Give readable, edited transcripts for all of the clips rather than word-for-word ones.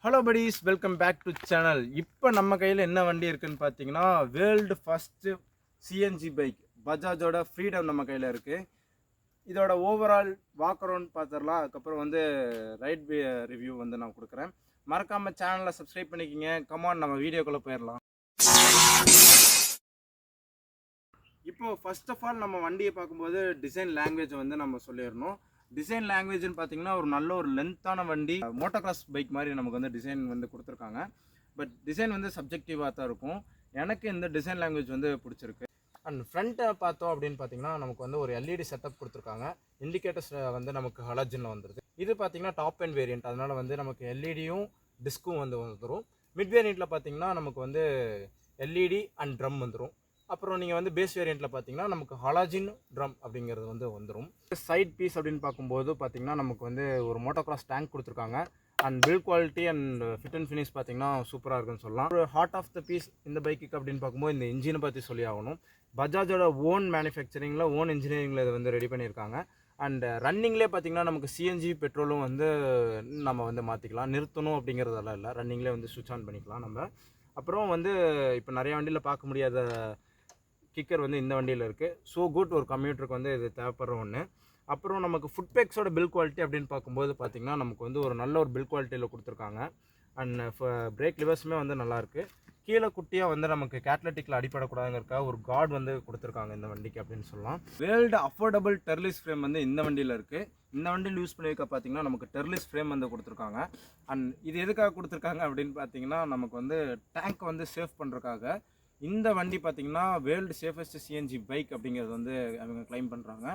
Hello buddies, welcome back to channel. இப்போ நம்ம கையில் என்ன வண்டி இருக்குன்னு பார்த்தீங்கன்னா வேர்ல்டு ஃபஸ்ட்டு சிஎன்ஜி பைக் பஜாஜோட ஃப்ரீடம் நம்ம கையில் இருக்குது. இதோட ஓவரால் வாக் அரவுண்ட் பார்த்துடலாம். அதுக்கப்புறம் வந்து ரைட் ரிவ்யூ வந்து நான் கொடுக்குறேன். மறக்காமல் சேனலை சப்ஸ்கிரைப் பண்ணிக்கிங்க. கமான், நம்ம வீடியோக்குள்ளே போயிடலாம். இப்போது ஃபர்ஸ்ட் ஆஃப் ஆல் நம்ம வண்டியை பார்க்கும்போது டிசைன் லாங்குவேஜ் வந்து நம்ம சொல்லிடணும். டிசைன் லாங்குவேஜ்னு பார்த்தீங்கன்னா ஒரு நல்ல ஒரு லென்த்தான வண்டி, மோட்டோகிராஸ் பைக் மாதிரி நமக்கு வந்து டிசைன் வந்து கொடுத்துருக்காங்க. பட் டிசைன் வந்து சப்ஜெக்டிவாக தான் இருக்கும். எனக்கு இந்த டிசைன் லாங்குவேஜ் வந்து பிடிச்சிருக்கு. அண்ட் ஃப்ரண்ட்டை பார்த்தோம் அப்படின்னு பார்த்தீங்கன்னா நமக்கு வந்து ஒரு எல்இடி செட்டப் கொடுத்துருக்காங்க. இண்டிகேட்டர்ஸ் வந்து நமக்கு ஹாலஜனில் வந்துடுது. இது பார்த்தீங்கன்னா டாப் அண்ட் வேரியன்ட், அதனால் வந்து நமக்கு எல்இடியும் டிஸ்க்கும் வந்து வந்துடும். மிட் வேரியண்ட்டில் பார்த்தீங்கன்னா நமக்கு வந்து எல்இடி அண்ட் ட்ரம் வந்துடும். அப்புறம் நீங்கள் வந்து பேஸ் வேரியண்ட்டில் பார்த்தீங்கன்னா நமக்கு ஹாலஜின் ட்ரம் அப்படிங்கிறது வந்து வந்துடும். சைட் பீஸ் அப்படின்னு பார்க்கும்போது பார்த்தீங்கன்னா நமக்கு வந்து ஒரு மோட்டோகிராஸ் டேங்க் கொடுத்துருக்காங்க. And build quality and fit and finish பார்த்தீங்கன்னா சூப்பராக இருக்குன்னு சொல்லலாம். ஒரு ஹார்ட் ஆஃப் த பீஸ் இந்த பைக்குக்கு அப்படின்னு பார்க்கும்போது இந்த இன்ஜினை பற்றி சொல்லி ஆகணும். பஜாஜோட ஓன் மேனுஃபேக்சரிங்கில் ஓன் இன்ஜினியரிங்கில் இதை வந்து ரெடி பண்ணியிருக்காங்க. அண்ட் ரன்னிங்லேயே பார்த்தீங்கன்னா நமக்கு சிஎன்ஜி பெட்ரோலும் வந்து நம்ம வந்து மாற்றிக்கலாம். நிறுத்தணும் அப்படிங்கிறதெல்லாம் இல்லை, ரன்னிங்லேயே வந்து சுவிட்ச் ஆன் பண்ணிக்கலாம் நம்ம. அப்புறம் வந்து இப்போ நிறைய வண்டியில் பார்க்க முடியாத கிக்கர் வந்து இந்த வண்டியில் இருக்குது. ஸோ குட், ஒரு கம்யூட்டருக்கு வந்து இது தேவைப்படுற ஒன்று. அப்புறம் நமக்கு ஃபுட் பேக்ஸோட பில் குவாலிட்டி அப்படின்னு பார்க்கும்போது பார்த்திங்கன்னா நமக்கு வந்து ஒரு நல்ல ஒரு பில் குவாலிட்டியில் கொடுத்துருக்காங்க. அண்ட் பிரேக் லிவர்ஸுமே வந்து நல்லாயிருக்கு. கீழே குட்டியாக வந்து நமக்கு கேட்லட்டிக்கில் அடிப்படக்கூடாதுங்கிறக்காக ஒரு கார்டு வந்து கொடுத்துருக்காங்க இந்த வண்டிக்கு அப்படின்னு சொல்லலாம். வேர்ல்டு அஃபோர்டபுள் டெர்லிஸ் ஃப்ரேம் வந்து இந்த வண்டியில் இருக்குது. இந்த வண்டியில் யூஸ் பண்ணியிருக்க பார்த்திங்கன்னா நமக்கு டெர்லிஸ் ஃப்ரேம் வந்து கொடுத்துருக்காங்க. அண்ட் இது எதுக்காக கொடுத்துருக்காங்க அப்படின்னு பார்த்தீங்கன்னா நமக்கு வந்து டேங்க் வந்து சேவ் பண்ணுறதுக்காக. இந்த வண்டி பார்த்திங்கன்னா வேர்ல்டு சேஃபஸ்ட் சிஎன்ஜி பைக் அப்படிங்கிறது வந்து அவங்க கிளைம் பண்ணுறாங்க.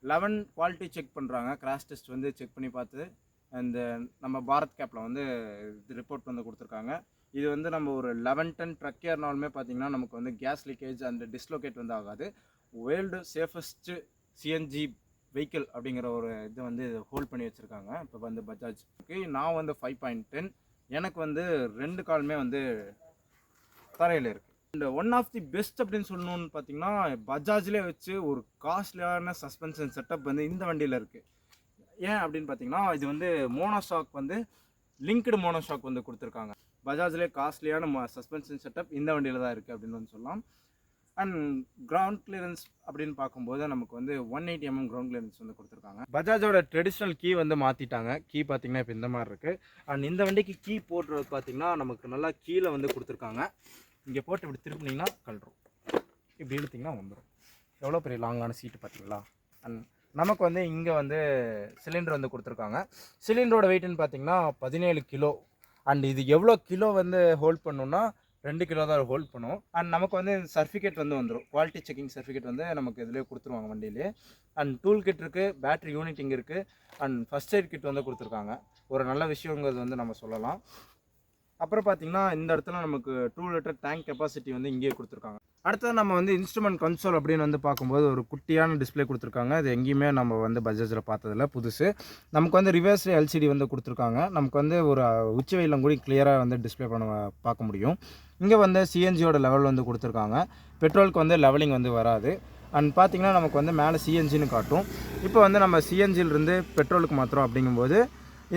11 குவாலிட்டி செக் பண்ணுறாங்க, கிராஷ் டெஸ்ட் வந்து செக் பண்ணி பார்த்து இந்த நம்ம பாரத் கேப்பில் வந்து இது ரிப்போர்ட் வந்து கொடுத்துருக்காங்க. இது வந்து நம்ம ஒரு 11 டன் ட்ரக் ஏறினாலுமே பார்த்திங்கன்னா நமக்கு வந்து கேஸ் லீக்கேஜ் அண்ட் டிஸ்லோகேட் வந்து ஆகாது. வேர்ல்டு சேஃபஸ்ட்டு சிஎன்ஜி வெஹிக்கிள் அப்படிங்கிற ஒரு இது வந்து ஹோல்ட் பண்ணி வச்சுருக்காங்க. இப்போ வந்து பஜாஜ்க்கு நான் வந்து 5.10, எனக்கு வந்து 2 காலுமே வந்து தரையில் இருக்குது. And one of the best அப்படின்னு சொல்லணும்னு பார்த்தீங்கன்னா பஜாஜ்லேயே வச்சு ஒரு காஸ்ட்லியான சஸ்பென்ஷன் செட்டப் வந்து இந்த வண்டியில் இருக்குது. ஏன் அப்படின்னு பார்த்தீங்கன்னா இது வந்து மோனோஷாக் வந்து லிங்க்டு மோனோஷாக் வந்து கொடுத்துருக்காங்க. பஜாஜ்லேயே காஸ்ட்லியான சஸ்பென்ஷன் செட்டப் இந்த வண்டியில் தான் இருக்குது அப்படின்னு வந்து சொல்லலாம். அண்ட் கிரவுண்ட் கிளியரன்ஸ் அப்படின்னு பார்க்கும்போது நமக்கு வந்து 180 mm கிரவுண்ட் கிளியரன்ஸ் வந்து கொடுத்துருக்காங்க. பஜாஜோட ட்ரெடிஷ்னல் கீ வந்து மாற்றிட்டாங்க. கீ பார்த்தீங்கன்னா இப்போ இந்த மாதிரி இருக்குது. அண்ட் இந்த வண்டிக்கு கீ போடுறது பார்த்தீங்கன்னா நமக்கு நல்லா கீழே வந்து கொடுத்துருக்காங்க. இங்கே போட்டு இப்படி திருப்பினீங்கன்னா கழரும், இப்படி இழுத்திங்கன்னா வந்துடும். எவ்வளோ பெரிய லாங்கான சீட்டு பார்த்தீங்களா. அண்ட் நமக்கு வந்து இங்கே வந்து சிலிண்டர் வந்து கொடுத்துருக்காங்க. சிலிண்டரோட வெயிட்னு பார்த்தீங்கன்னா 17 கிலோ. அண்ட் இது எவ்வளோ கிலோ வந்து ஹோல்ட் பண்ணணுன்னா 2 கிலோ தான் ஹோல்ட் பண்ணும். அண்ட் நமக்கு வந்து சர்டிஃபிகேட் வந்து வந்துடும், குவாலிட்டி செக்கிங் சர்டிஃபிகேட் வந்து நமக்கு இதிலே கொடுத்துருவாங்க வண்டியிலே. அண்ட் டூல் கிட் இருக்குது, பேட்டரி யூனிட் இங்கே இருக்குது. அண்ட் ஃபஸ்ட் எய்ட் கிட் வந்து கொடுத்துருக்காங்க. ஒரு நல்ல விஷயங்கிறது வந்து நம்ம சொல்லலாம். அப்புறம் பார்த்தீங்கன்னா இந்த இடத்துல நமக்கு 2 லிட்டர் டேங்க் கெப்பாசிட்டி வந்து இங்கேயே கொடுத்துருக்காங்க. அடுத்தது நம்ம வந்து இன்ஸ்ட்ருமெண்ட் கன்சோல் அப்படின்னு வந்து பார்க்கும்போது ஒரு குட்டியான டிஸ்பிளே கொடுத்துருக்காங்க. இது எங்கேயுமே நம்ம வந்து பஜாஜில் பார்த்ததில்ல, புதுசு. நமக்கு வந்து ரிவர்ஸ் எல்சிடி வந்து கொடுத்துருக்காங்க. நமக்கு வந்து ஒரு உச்சி வெயிலும் கூட கிளியராக வந்து டிஸ்பிளே பண்ண பார்க்க முடியும். இங்கே வந்து சிஎன்ஜியோட லெவல் வந்து கொடுத்துருக்காங்க. பெட்ரோலுக்கு வந்து லெவலிங் வந்து வராது. அண்ட் பார்த்திங்கன்னா நமக்கு வந்து மேலே சிஎன்ஜின்னு காட்டும். இப்போ வந்து நம்ம சிஎன்ஜியிலிருந்து பெட்ரோலுக்கு மாத்திரம் அப்படிங்கும்போது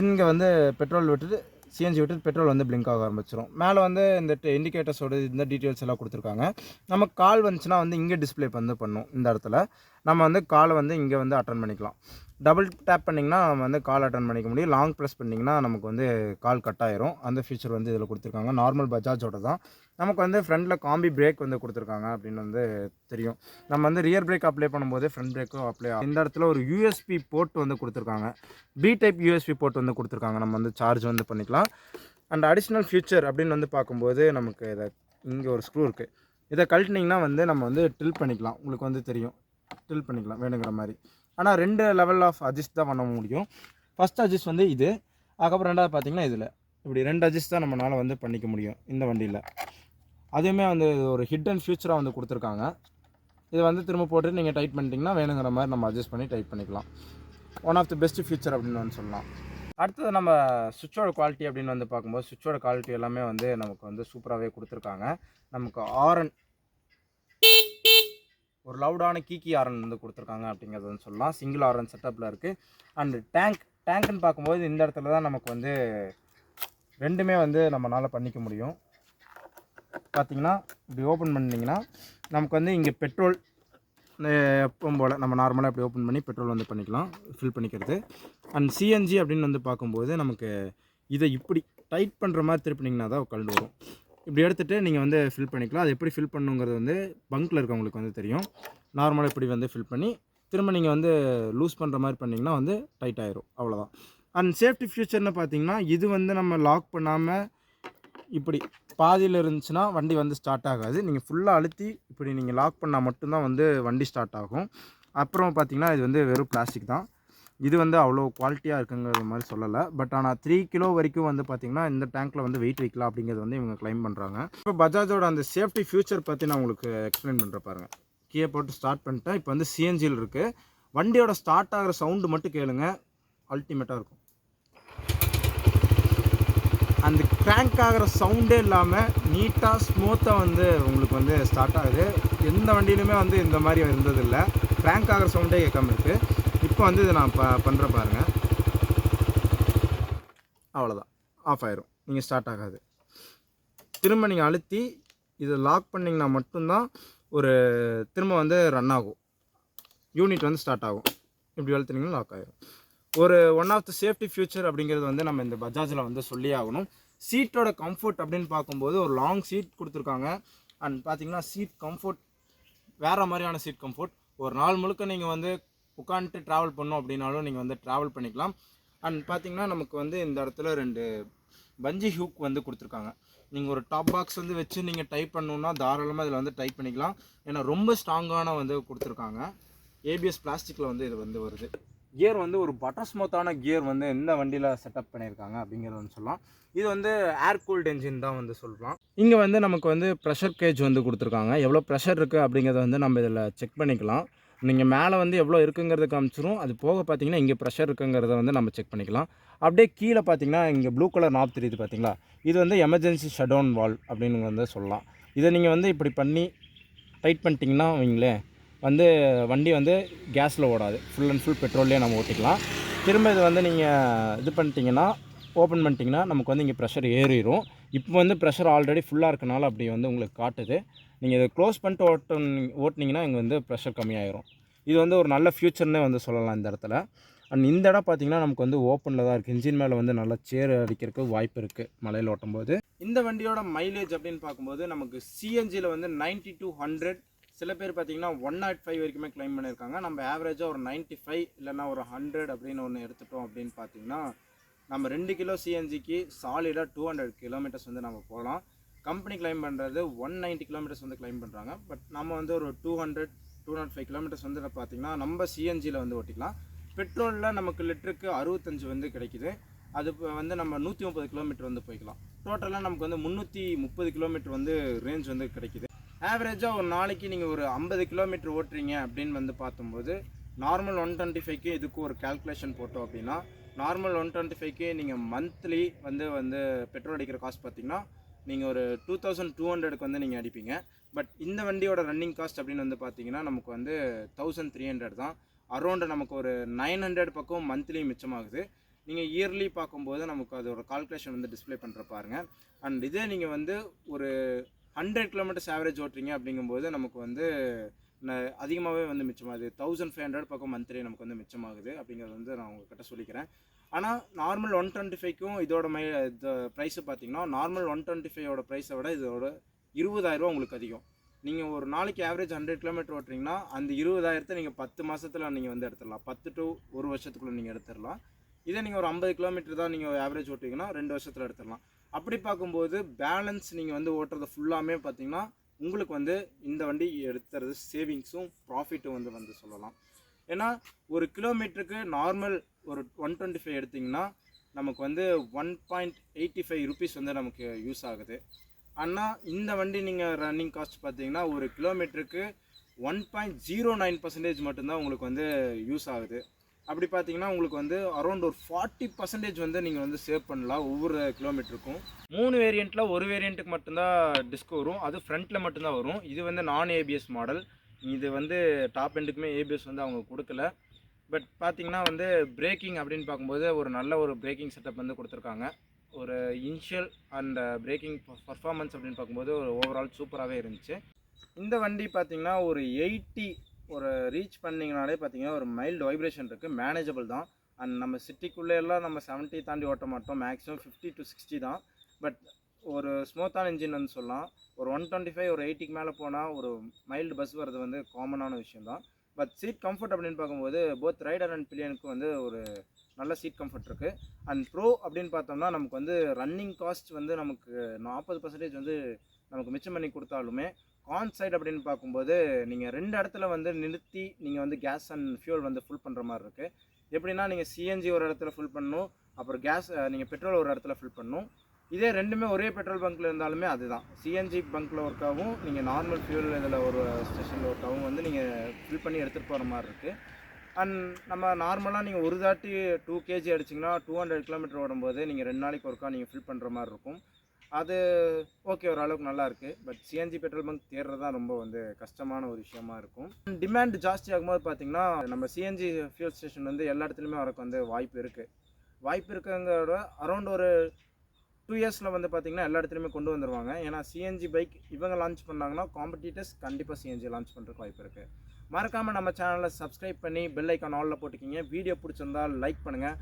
இங்கே வந்து பெட்ரோல் விட்டுட்டு சிஎன்ஜி விட்டு பெட்ரோல் வந்து பிளிங்க் ஆக ஆரம்பிச்சிடும். மேலே வந்து இந்த இண்டிகேட்டர்ஸோட இந்த டீட்டெயில்ஸ் எல்லாம் கொடுத்துருக்காங்க. நமக்கு கால் வந்துச்சுன்னா வந்து இங்கே டிஸ்பிளே வந்து பண்ணும். இந்த இடத்துல நம்ம வந்து காலை வந்து இங்கே வந்து அட்டன் பண்ணிக்கலாம். டபுள் டேப் பண்ணிங்கன்னா நம்ம வந்து கால் அட்டன் பண்ணிக்க முடியும். லாங் ப்ரெஸ் பண்ணிங்கன்னா நமக்கு வந்து கால் கட் ஆயிரும். அந்த ஃபீச்சர் வந்து இதில் கொடுத்துருக்காங்க. நார்மல் பஜாஜோட தான். நமக்கு வந்து ஃப்ரண்டில் காம்பி பிரேக் வந்து கொடுத்துருக்காங்க அப்படின்னு வந்து தெரியும். நம்ம வந்து ரியர் பிரேக் அப்ளை பண்ணும்போது ஃப்ரண்ட் பிரேக்கும் அப்ளை ஆகும். இந்த இடத்துல ஒரு யூஎஸ்பி போர்ட் வந்து கொடுத்துருக்காங்க. பி டைப் யூஎஸ்பி போர்ட் வந்து கொடுத்துருக்காங்க. நம்ம வந்து சார்ஜ் வந்து பண்ணிக்கலாம். அண்ட் அடிஷ்னல் ஃபியூச்சர் அப்படின்னு வந்து பார்க்கும்போது நமக்கு இதை இங்கே ஒரு ஸ்க்ரூ இருக்குது. இதை கழட்டினிங்கன்னா வந்து நம்ம வந்து டில் பண்ணிக்கலாம். உங்களுக்கு வந்து தெரியும், டில் பண்ணிக்கலாம் வேணுங்கிற மாதிரி. ஆனால் 2 லெவல் ஆஃப் அட்ஜஸ்ட் தான் பண்ண முடியும். ஃபஸ்ட் அட்ஜஸ்ட் வந்து இது, அதுக்கப்புறம் ரெண்டாவது பார்த்திங்கன்னா இதில் இப்படி 2 அட்ஜஸ்ட் தான் நம்மளால் வந்து பண்ணிக்க முடியும் இந்த வண்டியில். அதுவுமே வந்து ஒரு ஹிடன் ஃபியூச்சராக வந்து கொடுத்துருக்காங்க. இது வந்து திரும்ப போட்டு நீங்கள் டைட் பண்ணிட்டீங்கன்னா வேணுங்கிற மாதிரி நம்ம அட்ஜஸ்ட் பண்ணி டைட் பண்ணிக்கலாம். One of the best feature அப்படின்னு வந்து சொல்லலாம். அடுத்தது நம்ம சுவிட்சோட குவாலிட்டி அப்படின்னு வந்து பார்க்கும்போது சுவிட்சோட குவாலிட்டி எல்லாமே வந்து நமக்கு வந்து சூப்பராகவே கொடுத்துருக்காங்க. நமக்கு ஆரன் ஒரு லவுடான கீக்கி ஆரன் வந்து கொடுத்துருக்காங்க அப்படிங்கிறது வந்து சொல்லலாம். சிங்கிள் ஆரன் செட்டப்பில் இருக்குது. அண்ட் டேங்க்னு பார்க்கும்போது இந்த இடத்துல தான் நமக்கு வந்து ரெண்டுமே வந்து நம்மளால் பண்ணிக்க முடியும். பார்த்திங்கன்னா இப்படி ஓப்பன் பண்ணிங்கன்னா நமக்கு வந்து இங்கே பெட்ரோல் எப்பவும் போல் நம்ம நார்மலாக இப்படி ஓப்பன் பண்ணி பெட்ரோல் வந்து பண்ணிக்கலாம், ஃபில் பண்ணிக்கிறது. அண்ட் சிஎன்ஜி அப்படின்னு வந்து பார்க்கும்போது நமக்கு இதை இப்படி டைட் பண்ணுற மாதிரி திருப்பினீங்கன்னா தான் கழண்டு வரும். இப்படி எடுத்துகிட்டு நீங்கள் வந்து ஃபில் பண்ணிக்கலாம். அது எப்படி ஃபில் பண்ணுங்கிறது வந்து பங்க்கில் இருக்கவங்களுக்கு வந்து தெரியும். நார்மலாக இப்படி வந்து ஃபில் பண்ணி திரும்ப நீங்கள் வந்து லூஸ் பண்ணுற மாதிரி பண்ணிங்கன்னா வந்து டைட் ஆயிரும், அவ்வளோதான். அண்ட் சேஃப்டி ஃபியூச்சர்னு பார்த்தீங்கன்னா இது வந்து நம்ம லாக் பண்ணாமல் இப்படி பாதியில் இருந்துச்சுன்னா வண்டி வந்து ஸ்டார்ட் ஆகாது. நீங்கள் ஃபுல்லாக அழுத்தி இப்படி நீங்கள் லாக் பண்ணால் மட்டும்தான் வந்து வண்டி ஸ்டார்ட் ஆகும். அப்புறம் பார்த்திங்கன்னா இது வந்து வெறும் பிளாஸ்டிக் தான். இது வந்து அவ்வளோ குவாலிட்டியாக இருக்குங்கிறது மாதிரி சொல்லலை. பட் ஆனால் 3 கிலோ வரைக்கும் வந்து பார்த்திங்கன்னா இந்த டேங்க்கில் வந்து வெயிட் வைக்கலாம் அப்படிங்கிறது வந்து இவங்க கிளைம் பண்ணுறாங்க. இப்போ பஜாஜோட அந்த சேஃப்டி ஃபியூச்சர் பற்றி நான் உங்களுக்கு எக்ஸ்பிளைன் பண்ணுற பாருங்கள். கீழே போட்டு ஸ்டார்ட் பண்ணிட்டேன். இப்போ வந்து சிஎன்ஜியில் இருக்குது. வண்டியோட ஸ்டார்ட் ஆகிற சவுண்டு மட்டும் கேளுங்க, அல்டிமேட்டாக இருக்கும். அந்த கிராங்க் ஆகிற சவுண்டே இல்லாமல் நீட்டாக ஸ்மூத்தாக வந்து உங்களுக்கு வந்து ஸ்டார்ட் ஆகுது. எந்த வண்டியிலுமே வந்து இந்த மாதிரி இருந்ததில்லை. கிராங்க் ஆகிற சவுண்டே கேட்காம இருக்குது. இப்போ வந்து இதை நான் பண்ணுற பாருங்கள், அவ்வளோதான், ஆஃப் ஆயிரும். நீங்கள் ஸ்டார்ட் ஆகாது. திரும்ப நீங்கள் அழுத்தி இதை லாக் பண்ணிங்கன்னா மட்டும்தான் திரும்ப வந்து ரன் ஆகும், யூனிட் வந்து ஸ்டார்ட் ஆகும். இப்படி அழுத்தினீங்கன்னா லாக் ஆகிடும். One of the safety feature அப்படிங்கிறது வந்து நம்ம இந்த பஜாஜில் வந்து சொல்லி ஆகணும். சீட்டோட கம்ஃபர்ட் அப்படின்னு பார்க்கும்போது ஒரு லாங் சீட் கொடுத்துருக்காங்க. அண்ட் பார்த்தீங்கன்னா சீட் கம்ஃபர்ட் வேறு மாதிரியான சீட் கம்ஃபர்ட். ஒரு நாள் முழுக்க நீங்கள் வந்து உட்காந்துட்டு ட்ராவல் பண்ணோம் அப்படின்னாலும் நீங்கள் வந்து ட்ராவல் பண்ணிக்கலாம். அண்ட் பார்த்தீங்கன்னா நமக்கு வந்து இந்த இடத்துல 2 பஞ்சி ஹூக் வந்து கொடுத்துருக்காங்க. நீங்கள் ஒரு டாப் பாக்ஸ் வந்து வச்சு நீங்கள் டைப் பண்ணணுன்னா தாராளமாக இதில் வந்து டைப் பண்ணிக்கலாம். ஏன்னா ரொம்ப ஸ்ட்ராங்கான வந்து கொடுத்துருக்காங்க. ஏபிஎஸ் பிளாஸ்டிக்கில் வந்து இது வந்து வருது. கியர் வந்து ஒரு பட்டர் ஸ்மூத்தான கியர் வந்து எந்த வண்டியில் செட்டப் பண்ணியிருக்காங்க அப்படிங்கிறது வந்து சொல்லலாம். இது வந்து ஏர் கூல்டு என்ஜின் தான் வந்து சொல்லலாம். இங்கே வந்து நமக்கு வந்து ப்ரெஷர் கேஜ் வந்து கொடுத்துருக்காங்க. எவ்வளோ ப்ரெஷர் இருக்குது அப்படிங்கிறத வந்து நம்ம இதில் செக் பண்ணிக்கலாம். நீங்கள் மேலே வந்து எவ்வளோ இருக்குங்கிறத காமிச்சிரும். அது போக பார்த்தீங்கன்னா இங்கே ப்ரெஷர் இருக்குங்கிறத வந்து நம்ம செக் பண்ணிக்கலாம். அப்படியே கீழே பார்த்தீங்கன்னா இங்கே ப்ளூ கலர் நாப் தெரியுது பார்த்தீங்களா, இது வந்து எமர்ஜென்சி ஷட் டவுன் வால்வ் அப்படின்னு வந்து சொல்லலாம். இதை நீங்கள் வந்து இப்படி பண்ணி டைட் பண்ணிட்டீங்கன்னா வைங்களேன், வந்து வண்டி வந்து கேஸில் ஓடாது, ஃபுல் அண்ட் ஃபுல் பெட்ரோல்லே நம்ம ஓட்டிக்கலாம். திரும்ப இது வந்து நீங்கள் இது பண்ணிட்டீங்கன்னா, ஓப்பன் பண்ணிட்டீங்கன்னா நமக்கு வந்து இங்கே ப்ரெஷர் ஏறிடும். இப்போ வந்து ப்ரெஷர் ஆல்ரெடி ஃபுல்லாக இருக்கனால அப்படி வந்து உங்களுக்கு காட்டுது. நீங்கள் இதை க்ளோஸ் பண்ணிட்டு ஓட்டினீங்கன்னா இங்கே வந்து ப்ரெஷர் கம்மியாயிரும். இது வந்து ஒரு நல்ல ஃபியூச்சர்னே வந்து சொல்லலாம் இந்த இடத்துல. அண்ட் இந்த இடம் பார்த்திங்கன்னா நமக்கு வந்து ஓப்பனில் தான் இருக்குது. இன்ஜின் மேலே வந்து நல்லா சேர் அடிக்கிறதுக்கு வாய்ப்பு இருக்குது மலையில் ஓட்டும்போது. இந்த வண்டியோட மைலேஜ் அப்படின்னு பார்க்கும்போது நமக்கு சிஎன்ஜியில் வந்து 90 to 100, சில பேர் பார்த்தீங்கன்னா 105 வரைக்குமே கிளைம் பண்ணியிருக்காங்க. நம்ம ஆவரேஜாக ஒரு 95 இல்லைனா ஒரு 100 அப்படின்னு ஒன்று எடுத்துட்டோம் அப்படின்னு பார்த்தீங்கன்னா நம்ம 2 கிலோ சிஎன்ஜிக்கு சாலிடாக 200 கிலோமீட்டர்ஸ் வந்து நம்ம போகலாம். கம்பெனி கிளைம் பண்ணுறது 190 கிலோமீட்டர்ஸ் வந்து கிளைம் பண்ணுறாங்க. பட் நம்ம வந்து ஒரு 200-205 கிலோமீட்டர்ஸ் வந்து பார்த்தீங்கன்னா நம்ம சிஎன்ஜியில் வந்து ஓட்டிக்கலாம். பெட்ரோலில் நமக்கு லிட்டருக்கு 65 வந்து கிடைக்குது. அது வந்து நம்ம 130 கிலோமீட்டர் வந்து போய்க்கலாம். டோட்டலாக நமக்கு வந்து 330 கிலோமீட்டர் வந்து ரேஞ்ச் வந்து கிடைக்குது. ஆவரேஜாக ஒரு நாளைக்கு நீங்கள் ஒரு 50 கிலோமீட்டர் ஓட்டுறீங்க அப்படின்னு வந்து பார்க்கும்போது நார்மல் 125க்கு இதுக்கு ஒரு கால்குலேஷன் போட்டோம் அப்படின்னா நார்மல் 125க்கு நீங்கள் மந்த்லி வந்து பெட்ரோல் அடிக்கிற காஸ்ட் பார்த்தீங்கன்னா நீங்கள் ஒரு 2200க்கு வந்து நீங்கள் அடிப்பீங்க. பட் இந்த வண்டியோட ரன்னிங் காஸ்ட் அப்படின்னு வந்து பார்த்தீங்கன்னா நமக்கு வந்து 1300 தான். அரௌண்டு நமக்கு ஒரு 900 பக்கம் மந்த்லி மிச்சமாகுது. நீங்கள் இயர்லி பார்க்கும்போது நமக்கு அதோட கால்குலேஷன் வந்து டிஸ்பிளே பண்ணுற பாருங்கள். அண்ட் இதே நீங்கள் வந்து ஒரு 100 கிலோமீட்டர்ஸ் ஆவரேஜ் ஓட்டுறீங்க அப்படிங்கும்போது நமக்கு வந்து அதிகமாகவே வந்து மிச்சமாகுது. 1500 பக்கம் மந்த்லி நமக்கு வந்து மிச்சமாகுது அப்படிங்கிறது வந்து நான் உங்கள்கிட்ட சொல்லிக்கிறேன். ஆனால் நார்மல் 125க்கும் இதோட ப்ரைஸு பார்த்தீங்கன்னா நார்மல் 125ஓட ப்ரைஸை விட இதோட 20,000 உங்களுக்கு அதிகம். நீங்கள் ஒரு நாளைக்கு ஆவரேஜ் 100 கிலோமீட்டர் ஓட்டுறீங்கன்னா அந்த 20,000 நீங்கள் 10 மாதத்தில் நீங்கள் வந்து எடுத்துடலாம். 10 to 1 வருஷத்துக்குள்ளே நீங்கள் எடுத்துடலாம். இதே நீங்கள் ஒரு 50 கிலோமீட்டர் தான் நீங்கள் ஆவரேஜ் ஓட்டிங்கன்னா 2 வருஷத்தில் எடுத்துடலாம். அப்படி பார்க்கும்போது பேலன்ஸ் நீங்கள் வந்து ஓட்டுறது ஃபுல்லாமே பார்த்தீங்கன்னா உங்களுக்கு வந்து இந்த வண்டி எடுத்துறது சேவிங்ஸும் ப்ராஃபிட்டும் வந்து சொல்லலாம். ஏன்னா ஒரு கிலோமீட்டருக்கு நார்மல் ஒரு 125 எடுத்திங்கன்னா நமக்கு வந்து 1.85 ருபீஸ் வந்து நமக்கு யூஸ் ஆகுது. ஆனால் இந்த வண்டி நீங்கள் ரன்னிங் காஸ்ட் பார்த்தீங்கன்னா ஒரு கிலோமீட்டருக்கு 1.09% மட்டும்தான் உங்களுக்கு வந்து யூஸ் ஆகுது. அப்படி பார்த்தீங்கன்னா உங்களுக்கு வந்து அரௌண்ட் ஒரு 40% வந்து நீங்கள் வந்து சேவ் பண்ணலாம் ஒவ்வொரு கிலோமீட்டருக்கும். 3 வேரியண்ட்டில் ஒரு வேரியண்ட்டுக்கு மட்டும்தான் டிஸ்க் வரும், அது ஃப்ரண்ட்டில் மட்டும்தான் வரும். இது வந்து நான் ஏபிஎஸ் மாடல். இது வந்து டாப் எண்டுக்குமே ஏபிஎஸ் வந்து அவங்க கொடுக்கல. பட் பார்த்தீங்கன்னா வந்து பிரேக்கிங் அப்படின்னு பார்க்கும்போது ஒரு நல்ல ஒரு பிரேக்கிங் செட்டப் வந்து கொடுத்துருக்காங்க. ஒரு இனிஷியல் அண்ட் பிரேக்கிங் பர்ஃபார்மன்ஸ் அப்படின்னு பார்க்கும்போது ஒரு ஓவரால் சூப்பராகவே இருந்துச்சு. இந்த வண்டி பார்த்திங்கன்னா ஒரு 80 ஒரு ரீச் பண்ணிங்கனாலே பார்த்திங்கன்னா ஒரு மைல்டு வைப்ரேஷன் இருக்குது, மேனேஜபிள் தான். அண்ட் நம்ம சிட்டிக்குள்ளே எல்லாம் நம்ம 70 தாண்டி ஓட்ட மாட்டோம், மேக்ஸிமம் 50 to 60 தான். பட் ஒரு ஸ்மூத்தான இன்ஜின் வந்து சொல்லலாம். ஒரு 125 ஒரு 80க்கு மேலே போனால் ஒரு மைல்டு பஸ் வர்றது வந்து காமனான விஷயம் தான். பட் சீட் கம்ஃபர்ட் அப்படின்னு பார்க்கும்போது போத் ரைடர் அண்ட் பில்லியனுக்கு வந்து ஒரு நல்ல சீட் கம்ஃபர்ட் இருக்குது. அண்ட் ப்ரோ அப்படின்னு பார்த்தோம்னா நமக்கு வந்து ரன்னிங் காஸ்ட் வந்து நமக்கு 40% வந்து நமக்கு மிச்சம் பண்ணி கொடுத்தாலுமே, கான் சைட் அப்படின்னு பார்க்கும்போது நீங்கள் 2 இடத்துல வந்து நிறுத்தி நீங்கள் வந்து கேஸ் அண்ட் ஃபியூல் வந்து ஃபுல் பண்ணுற மாதிரி இருக்குது. எப்படின்னா நீங்கள் சிஎன்ஜி ஒரு இடத்துல ஃபுல் பண்ணணும், அப்புறம் கேஸ் நீங்கள் பெட்ரோல் ஒரு இடத்துல ஃபில் பண்ணணும். இதே ரெண்டுமே ஒரே பெட்ரோல் பங்க்கில் இருந்தாலுமே அதுதான், சிஎன்ஜி பங்க்கில் ஒர்க்காகவும் நீங்கள் நார்மல் ஃபியூல் இதில் ஒரு ஸ்டேஷனில் ஒர்க்காகவும் வந்து நீங்கள் ஃபில் பண்ணி எடுத்துகிட்டு போகிற மாதிரி இருக்குது. அண்ட் நம்ம நார்மலாக நீங்கள் ஒரு தாட்டி 2 kg அடிச்சிங்கன்னா 200 கிலோமீட்டர் ஓடும்போது நீங்கள் 2 நாளைக்கு ஒர்க்காக நீங்கள் ஃபில் பண்ணுற மாதிரி இருக்கும். அது ஓகே, ஓரளவுக்கு நல்லாயிருக்கு. பட் சிஎன்ஜி பெட்ரோல் பங்க் தேடுறது தான் ரொம்ப வந்து கஷ்டமான ஒரு விஷயமா இருக்கும். டிமாண்ட் ஜாஸ்தி ஆகும்போது பார்த்திங்கன்னா நம்ம சிஎன்ஜி ஃபியூல் ஸ்டேஷன் வந்து எல்லா இடத்துலையுமே வரக்கு வந்து வாய்ப்பு இருக்குங்கிறத அரௌண்ட் ஒரு 2 இயர்ஸில் வந்து பார்த்திங்கன்னா எல்லா இடத்துலையுமே கொண்டு வந்துடுவாங்க. ஏன்னா சிஎன்ஜி பைக் இவங்க லான்ச் பண்ணாங்கன்னா காம்படிட்டர்ஸ் கண்டிப்பாக சிஎன்ஜி லான்ச் பண்ணுறதுக்கு வாய்ப்பு இருக்குது. மறக்காமல் நம்ம சேனலை சப்ஸ்கிரைப் பண்ணி பெல் ஐக்கான் ஆலில் போட்டுக்கிங்க. வீடியோ பிடிச்சிருந்தால் லைக் பண்ணுங்கள்.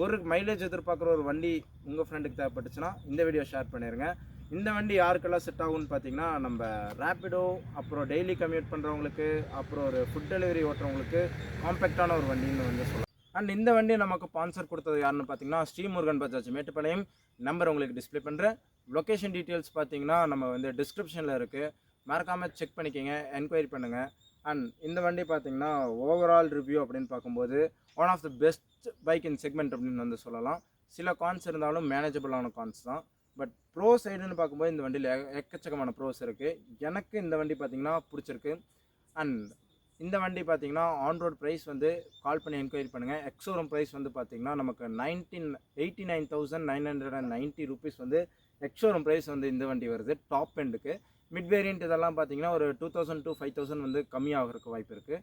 ஒரு மைலேஜ் எதிர்பார்க்குற ஒரு வண்டி உங்கள் ஃப்ரெண்டுக்கு தேவைப்பட்டுச்சுன்னா இந்த வீடியோ ஷேர் பண்ணிடுங்க. இந்த வண்டி யாருக்கெல்லாம் செட் ஆகும்னு பார்த்தீங்கன்னா நம்ம ரேப்பிடோ, அப்புறம் டெய்லி கம்யூட் பண்ணுறவங்களுக்கு, அப்புறம் ஒரு ஃபுட் டெலிவரி ஓட்டுறவங்களுக்கு காம்பேக்டான ஒரு வண்டின்னு வந்து சொல்லலாம். அண்ட் இந்த வண்டி நமக்கு ஸ்பான்சர் கொடுத்தது யாருன்னு பார்த்தீங்கன்னா ஸ்ரீமுருகன் பஜாஜ் மேட்டுப்பாளையம். நம்பர் உங்களுக்கு டிஸ்பிளே பண்ணுறேன். லொக்கேஷன் டீட்டெயில்ஸ் பார்த்தீங்கன்னா நம்ம வந்து டிஸ்கிரிப்ஷனில் இருக்குது, மறக்காமல் செக் பண்ணிக்கோங்க, என்கொயரி பண்ணுங்கள். அண்ட் இந்த வண்டி பார்த்திங்கன்னா ஓவரால் ரிவ்யூ அப்படின்னு பார்க்கும்போது one of the best bike in segment அப்படின்னு வந்து சொல்லலாம். சில கான்ஸ் இருந்தாலும் மேனேஜபிளான கான்ஸ் தான். பட் ப்ரோ சைடுன்னு பார்க்கும்போது இந்த வண்டியில் எக்கச்சக்கமான ப்ரோஸ் இருக்குது. எனக்கு இந்த வண்டி பார்த்திங்கன்னா பிடிச்சிருக்கு. அண்ட் இந்த வண்டி பார்த்திங்கன்னா ஆன் ரோட் ப்ரைஸ் வந்து கால் பண்ணி என்கொயரி பண்ணுங்கள். எக்ஸோரூம் ப்ரைஸ் வந்து பார்த்திங்கன்னா நமக்கு 89,990 ருபீஸ் வந்து எக்ஸோரூம் ப்ரைஸ் வந்து இந்த வண்டி வருது டாப் எண்டுக்கு. மிட் வேரியண்ட் இதெல்லாம் பார்த்திங்கன்னா ஒரு 2000 to 5000 வந்து கம்மியாகிறதுக்கு வாய்ப்பு இருக்குது.